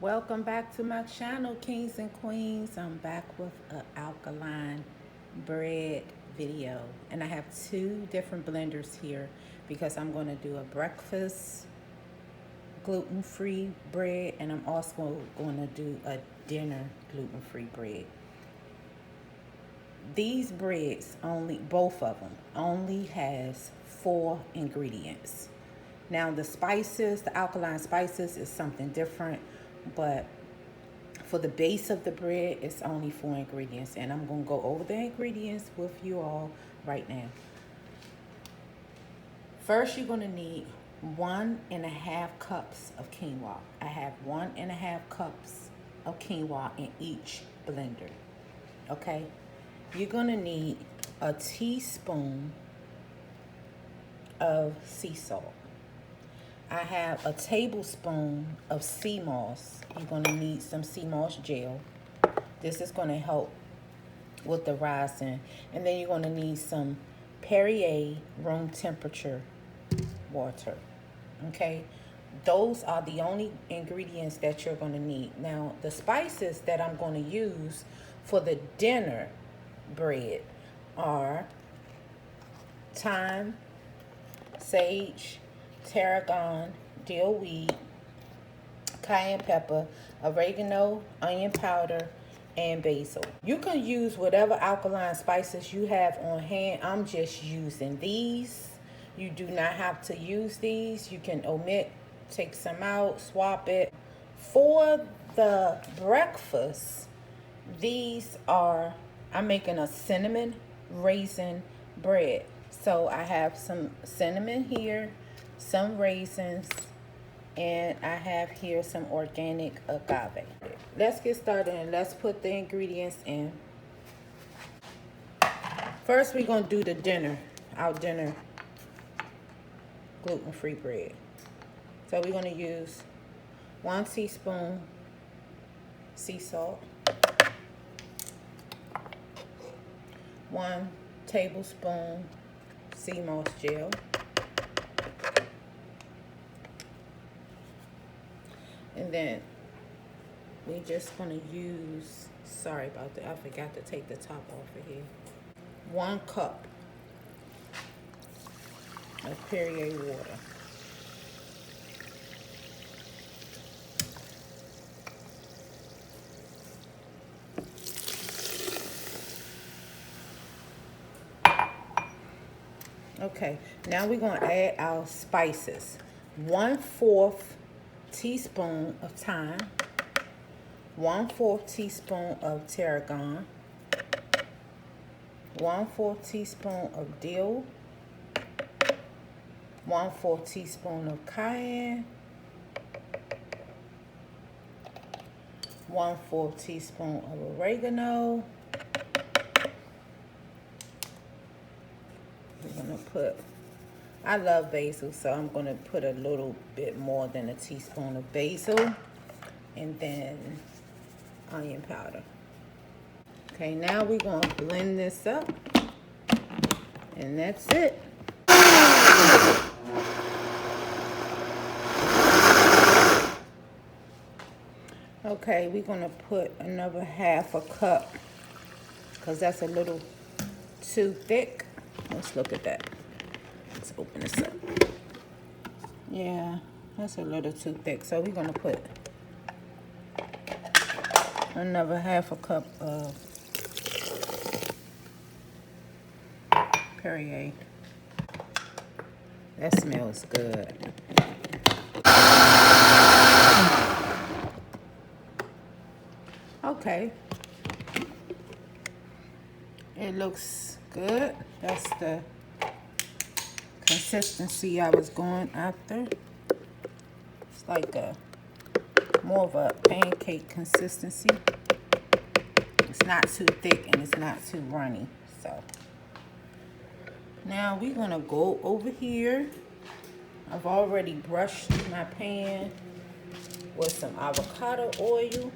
Welcome back to my channel, Kings and Queens. I'm back with an alkaline bread video, and I have two different blenders here because I'm going to do a breakfast gluten-free bread, and I'm also going to do a dinner gluten-free bread. These breads, both of them only has 4 ingredients. Now the spices, the alkaline spices, is something different, but for the base of the bread, it's only 4 ingredients, and I'm going to go over the ingredients with you all right now. First, you're going to need 1.5 cups of quinoa. I have 1.5 cups of quinoa in each blender. Okay, you're going to need a teaspoon of sea salt. I have a tablespoon of sea moss. You're going to need some sea moss gel. This is going to help with the rising. And then you're going to need some Perrier room temperature water. Okay? Those are the only ingredients that you're going to need. Now, the spices that I'm going to use for the dinner bread are thyme, sage, tarragon, dill weed, cayenne pepper, oregano, onion powder, and basil. You can use whatever alkaline spices you have on hand. I'm just using these. You do not have to use these. You can omit, take some out, swap it. For the breakfast, I'm making a cinnamon raisin bread. So I have some cinnamon here, some raisins, and I have here some organic agave. Let's get started and let's put the ingredients in. First, we're going to do our dinner gluten-free bread. So we're going to use 1 teaspoon sea salt, 1 tablespoon sea moss gel, and then we're just going to use, sorry about that, I forgot to take the top off of here, 1 cup of Perrier water. Okay, now we're going to add our spices. 1/4 teaspoon of thyme, 1/4 teaspoon of tarragon, 1/4 teaspoon of dill, 1/4 teaspoon of cayenne, 1/4 teaspoon of oregano. We're going to put, I love basil, so I'm going to put a little bit more than a teaspoon of basil, and then onion powder. Okay, now we're going to blend this up, and that's it. Okay, we're going to put another 1/2 cup because that's a little too thick. Let's look at that. Let's open this up. Yeah, that's a little too thick. So we're going to put another 1/2 cup of Perrier. That smells good. Okay. It looks good. That's the consistency I was going after. It's like more of a pancake consistency. It's not too thick and it's not too runny. So now we're gonna go over here. I've already brushed my pan with some avocado oil,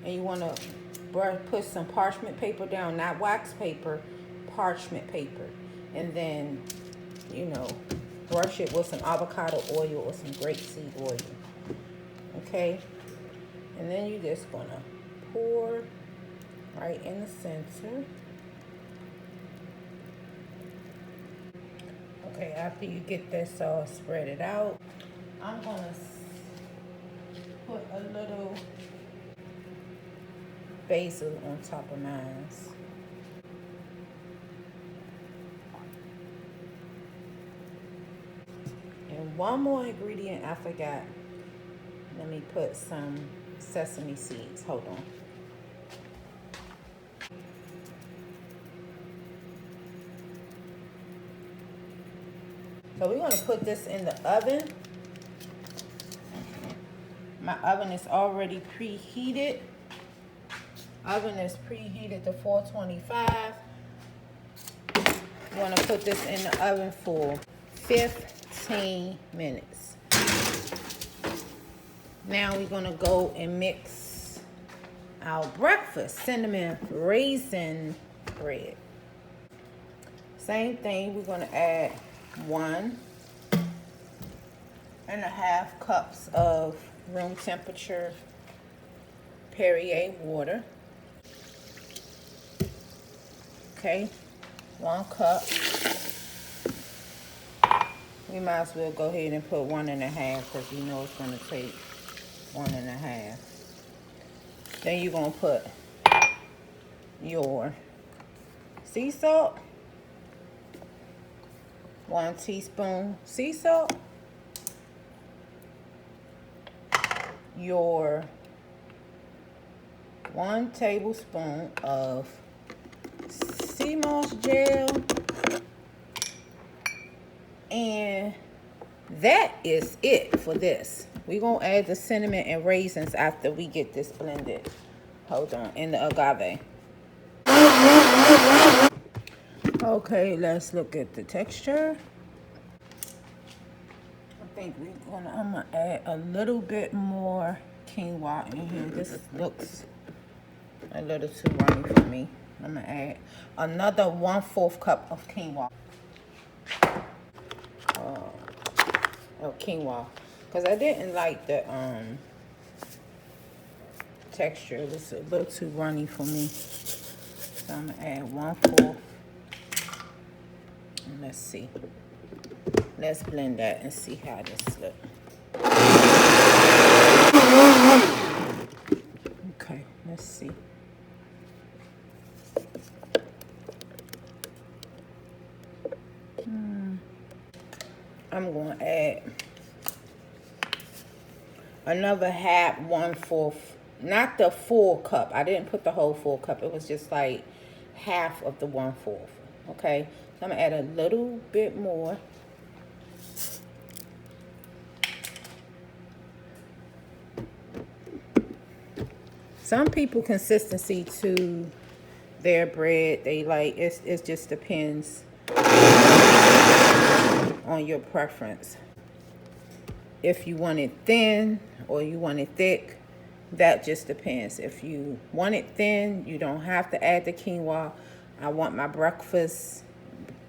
and you want to put some parchment paper down, not wax paper, parchment paper, and then, you know, brush it with some avocado oil or some grapeseed oil. Okay, and then you're just gonna pour right in the center. Okay, after you get that sauce spread it out, I'm gonna put a little basil on top of mine. And one more ingredient I forgot. Let me put some sesame seeds. Hold on. So we're going to put this in the oven. My oven is already preheated. Oven is preheated to 425. You want to put this in the oven for 15 minutes. Now we're going to go and mix our breakfast cinnamon raisin bread. Same thing, we're going to add 1.5 cups of room temperature Perrier water. Okay, 1 cup. We might as well go ahead and put 1.5 because you know it's going to take 1.5. Then you're going to put your sea salt, 1 teaspoon sea salt, your 1 tablespoon of sea moss gel, and that is it for this. We're going to add the cinnamon and raisins after we get this blended. Hold on, in the agave. Okay, let's look at the texture. I think I'm gonna add a little bit more quinoa in here. This looks a little too runny for me. I'm gonna add another 1/4 cup of quinoa. Of quinoa, because I didn't like the texture. It was a little too runny for me. So I'm gonna add 1/4. And let's see. Let's blend that and see how this looks. Okay, let's see. I'm going to add another 1/4, not the full cup. I didn't put the whole full cup. It was just like half of the 1/4. Okay, so I'm going to add a little bit more. Some people consistency to their bread, they like, it just depends on your preference. If you want it thin or you want it thick, that just depends. If you want it thin, you don't have to add the quinoa. I want my breakfast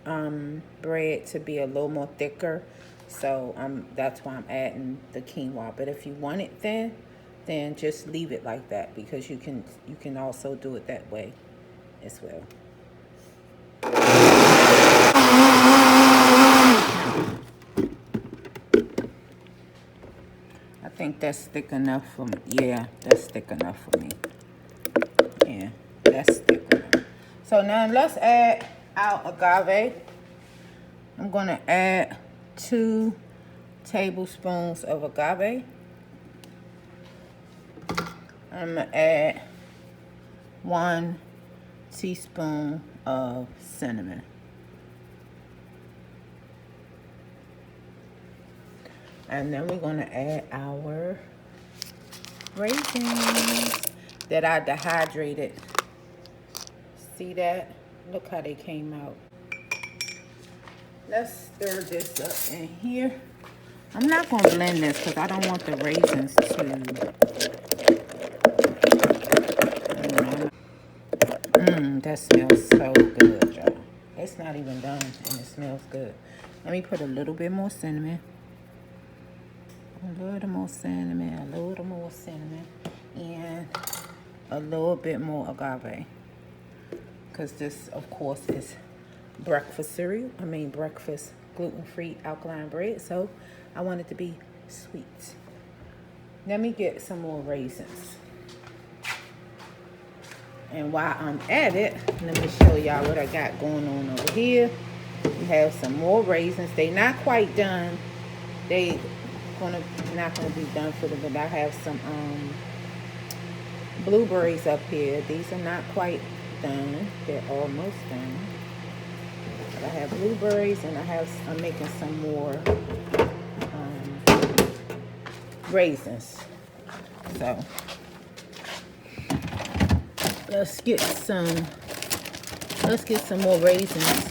bread to be a little more thicker, so that's why I'm adding the quinoa. But if you want it thin, then just leave it like that, because you can also do it that way as well. I think that's thick enough for me. Yeah, that's thick enough for me. Yeah, that's thick enough. So now let's add our agave. I'm going to add 2 tablespoons of agave. I'm going to add 1 teaspoon of cinnamon. And then we're going to add our raisins that I dehydrated. See that? Look how they came out. Let's stir this up in here. I'm not going to blend this because I don't want the raisins to... that smells so good, y'all. It's not even done and it smells good. Let me put a little bit more cinnamon. A little little more cinnamon, a little more cinnamon, and a little bit more agave. Because this, of course, is breakfast cereal. Breakfast gluten-free alkaline bread. So I want it to be sweet. Let me get some more raisins. And while I'm at it, let me show y'all what I got going on over here. We have some more raisins. They not quite done. They not gonna be done for the, but I have some blueberries up here. These are not quite done. They're almost done. But I have blueberries, and I'm making some more raisins. So let's get some more raisins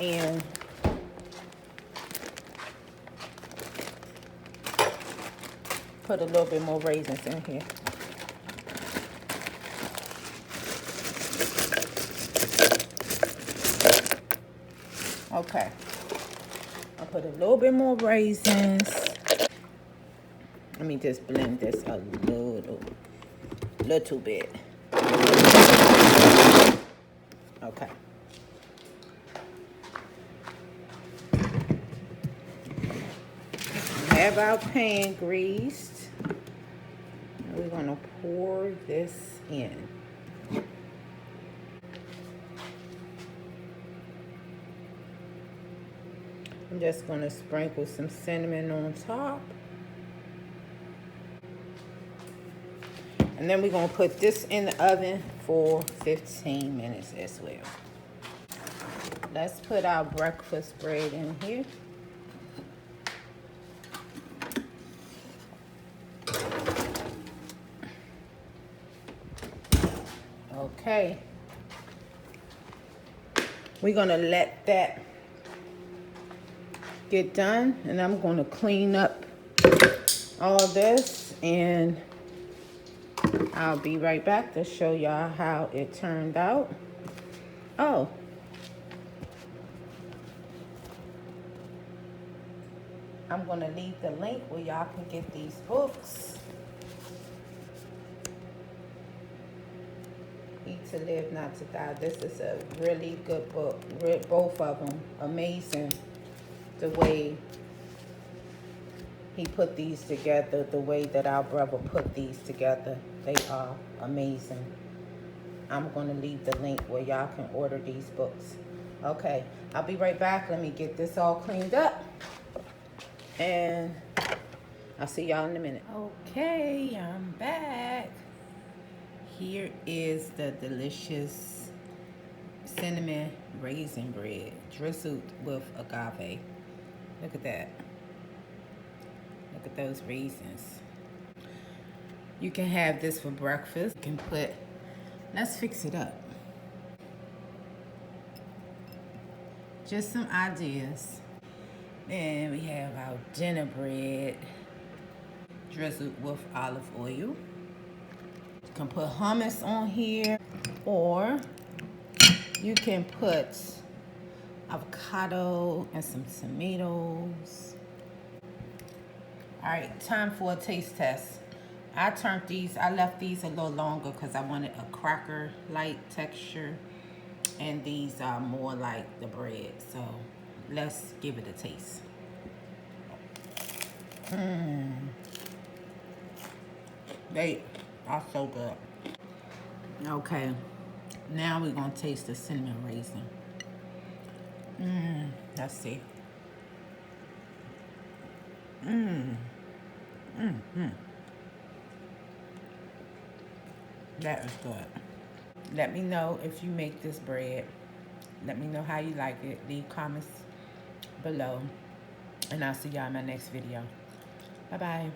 and put a little bit more raisins in here. Okay, I'll put a little bit more raisins. Let me just blend this a little bit. Okay. We have our pan greased. We're gonna pour this in. I'm just gonna sprinkle some cinnamon on top. And then we're gonna put this in the oven for 15 minutes as well. Let's put our breakfast bread in here. Okay. We're gonna let that get done, and I'm gonna clean up all this, and I'll be right back to show y'all how it turned out. Oh, I'm gonna leave the link where y'all can get these books. Eat to Live, Not to Die. This is a really good book. Both of them amazing. The way he put these together, the way that our brother put these together, they are amazing. I'm going to leave the link where y'all can order these books. Okay, I'll be right back. Let me get this all cleaned up, and I'll see y'all in a minute. Okay, I'm back. Here is the delicious cinnamon raisin bread drizzled with agave. Look at that. Look at those raisins. You can have this for breakfast. You can put, let's fix it up. Just some ideas. Then we have our dinner bread drizzled with olive oil. You can put hummus on here, or you can put avocado and some tomatoes. All right, time for a taste test. I left these a little longer because I wanted a cracker-like texture, and these are more like the bread. So let's give it a taste. They are so good. Okay, now we're gonna taste the cinnamon raisin. Let's see. That is good. Let me know if you make this bread. Let me know how you like it. Leave comments below. And I'll see y'all in my next video. Bye-bye.